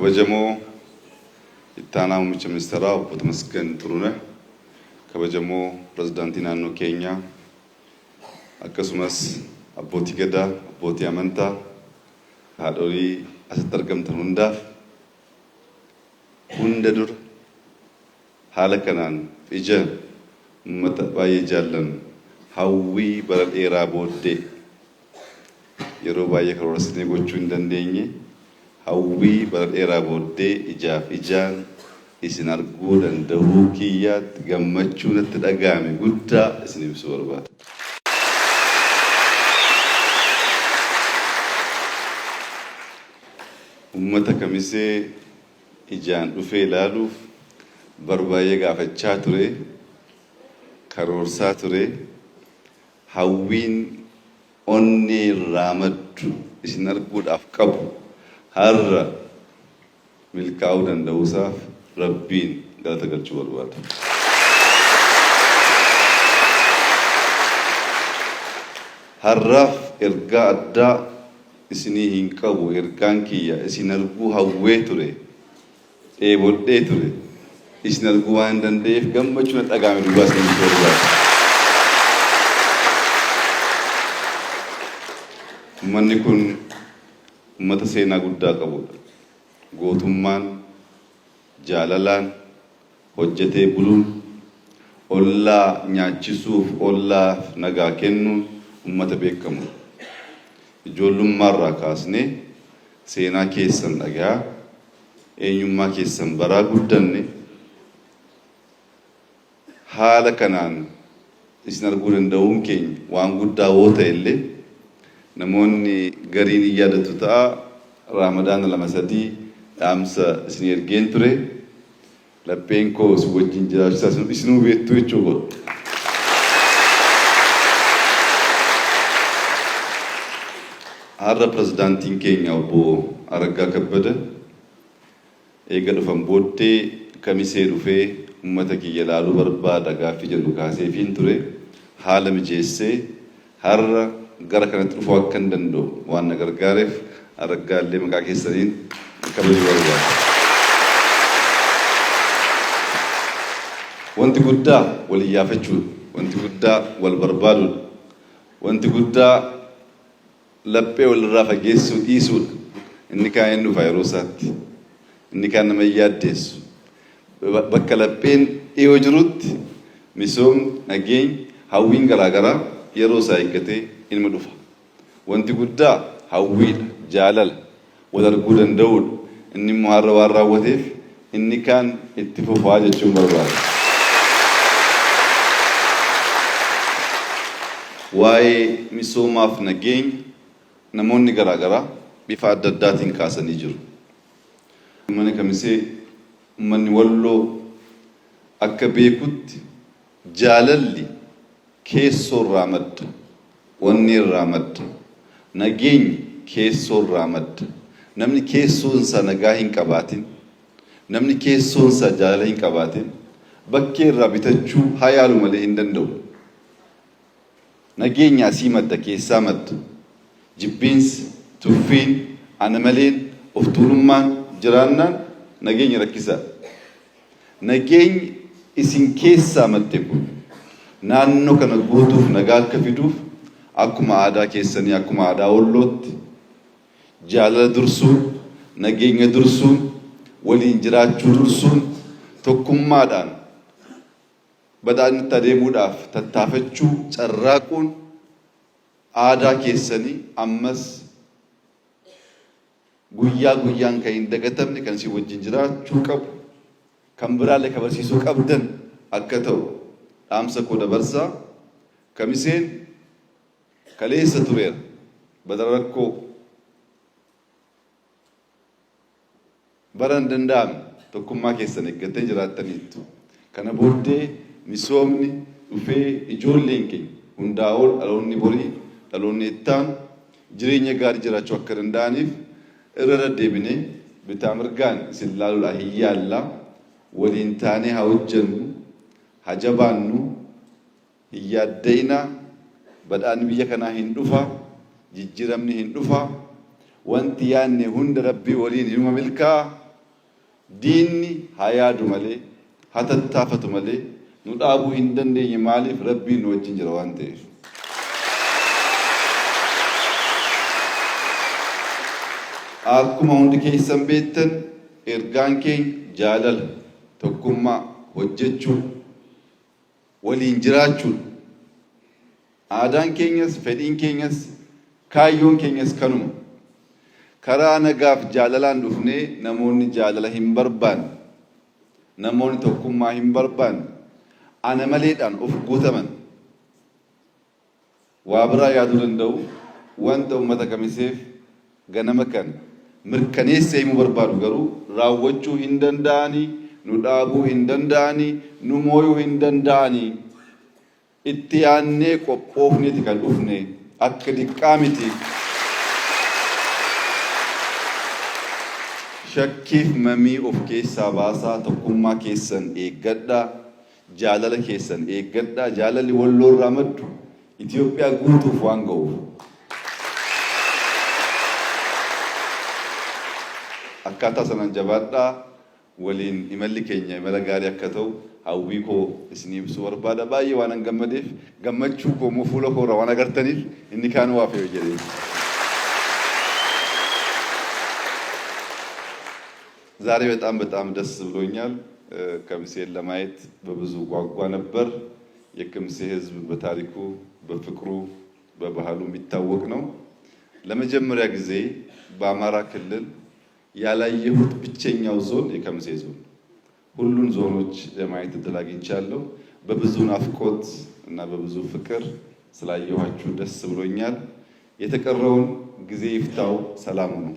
كبجمو ittaanaa muummicha ministeeraa obbo Tamasgeen Xuruuneh kabajamoo pirezidaantii naannoo keenyaa akkasumas abbootii gadaa abbootii amantaa haadholii asitti argamtan hundaaf hunda dura haala kanaan ija uummata baay'ee jaallan hawwii bara dheeraa booddee yeroo baay'ee karoorsinee gochuu hin dandeenye hawwii bara dheeraa booddee ijaaf ijaan isin arguu danda'uu kiyyaatti gammachuu natti dhaga'ame guddaa isin ibsuu barbaada. Uummata kamisee ijaan dhufee ilaaluuf barbaay'ee gaafachaa ture, karoorsaa ture, hawwiin onnee irraa maddu isin arguudhaaf qabu har'a milkaa'uu danda'uusaaf Rabbiin galata galchuu barbaada. Har'aaf ergaa addaa isinii hin qabu, ergaan kiyya isin arguu hawwee ture, dheebodhee ture, isin arguu waan hin danda'eef gammachuu natti dhaga'ame dubbaa isin ibsuu barbaada. Uummanni kun uummata seenaa guddaa qabudha. Gootummaan, jaalalaan, hojjetee buluun, ollaa nyaachisuuf, ollaaf nagaa kennuun uummata beekamudha. Ijoollummaarraa kaasnee seenaa keessan dhagayaa, eenyummaa keessan baraa guddanne haala kanaan isin arguu danda'uun keenya waan guddaa yoo ta'e illee namoonni gariin hin yaadatu ta'a. Ramadaan lama sadii dhaamsa isin ergeen ture lapheen koo si wajjin jiraachisaa isinuu beektu jechuudha. Har'a pirezidaantiin keenya obbo Araggaa Kabbada eega dhufan booddee kamisee dhufee uummata kiyya ilaaluu barbaada gaaffii jedhu kaaseefiin ture haala mijeessee har'a gara kanatti dhufuu akka hin danda'u waan na gargaareef Araggaa illee maqaa keessaniin kabajuu barbaada. Wanti guddaa wal iyyaafachuudha, wanti guddaa wal barbaaduudha, wanti guddaa laphee walirraa fageessuu dhiisuudha. Inni kaan hin dhufa yeroo isaatti, inni kaan nama yaaddeessu. Bakka lapheen dhiyoo jirutti misoomni, nageenyi, hawwiin garaagaraa yeroo isaa eeggatee ilma dhufa. Wanti guddaa hawwiidha, jaalala, wal arguu danda'uudha. Inni immoo har'a waan raawwateef inni kaan itti fufaa jechuun barbaada. Waa'ee misoomaaf nageenya namoonni garaagaraa bifa adda addaatiin kaasanii jiru. Uummanni kamisee, uummanni walloo akka beekutti jaalalli keessoo irraa madda, wanni irraa madda, nageenyi keessoo irraa madda. Namni keessoonsa nagaa hin qabaatin, namni keessoonsa jaalala hin qabaatin bakkee irraa bitachuu haa yaalu malee hin danda'u. Nageenya asii madda, keessaa madda. Jibbiinsi, tuffiin, ana maleen, of tuulummaan jiraannaan nageenya rakkisaa. Nageenyi isin keessaa madde kun naannoo kana guutuuf nagaa akka fiduuf akkuma aadaa keessanii, akkuma aadaa wallootti jaalala dursuun, nageenya dursuun, waliin jiraachuu dursuun, tokkummaadhaan badhaadhinatti adeemuudhaaf tattaafachuu, carraaquun aadaa keessanii ammas guyyaa guyyaan kan hin dagatamne kan isin wajjin jiraachuu qabu, kan biraallee kabarsiisuu qabdan akka ta'u dhaamsa koo dabarsaa. Kamiseen kaleessa tureera badara rakkoo bara hin danda'amne tokkummaa keessan eeggattee jiraattaniittu. Kana booddee misoomni dhufee ijoolleen keenya hundaa ol dhaloonni borii, dhaloonni ittaan jireenya gaarii jiraachuu akka danda'aniif irra deddeebinee bitaa mirgaan isin ilaaluudhaan hin yaallaa. Waliin taanee haa hojjennu, haa jabaannu, hin yaadda'inaa. Badhaadhinni biyya kanaa hin dhufa, jijjiiramni hin dhufa. Wanti yaadne hunda Rabbii waliin ilma milkaa diinni hayaadu malee hatattaafatu malee nu dhaabuu hin dandeenye maaliif rabbiin nu wajjin jira waan ta'eef. Akkuma hundi keessan beektan ergaan keenya jaalala, tokkummaa, hojjechuu, waliin jiraachuu. Aadaan keenyas, fedhiin keenyas, kaayyoon keenyas kanuma. Karaa nagaaf jaalalaan dhufnee namoonni jaalala hin barbaanne, namoonni tokkummaa hin barbaanne, ana maleedhaan of guutaman waa biraa yaaduu danda'u wanta uummata kamiseef ganama kan mirkaneessee himuu barbaadu garuu raawwachuu hin danda'anii, nu dhaabuu hin danda'anii, nu mooyuu hin danda'anii. Itti yaannee qophoofneeti kan dhufne akka diqqaa miti. Shakkiif mamii of keessaa baasaa, tokkummaa keessan eeggadhaa, jaalala keessan eeggadhaa. Jaalalli walloo irraa maddu Itoophiyaa guutuuf waan ga'uuf. Akkaataa sanaan jabaadhaa. Waliin imalli keenya imala gaarii akka ta'u hawwii koo isinii ibsuu barbaada. Baay'ee waan gammadeef gammachuu koo moo fuula koo irraa waan agartaniif inni kaan waa fe'u jedhee. ዛሬ በጣም ደስ ብሎኛል። ከሚሴን ለማየት በብዙ ጓጓ ነበር። የከሚሴ ህዝብ በታሪኩ በፍቅሩ በባህሉ የሚታወቅ ነው። ለመጀመሪያ ጊዜ በአማራ ክልል ያላየሁት ብቸኛው ዞን የከሚሴ ዞን። ሁሉን ዞኖች ለማየት እድል አግኝቻለሁ። በብዙ ናፍቆት እና በብዙ ፍቅር ስላየኋችሁ ደስ ብሎኛል። የተቀረውን ጊዜ ይፍታው። ሰላም ነው።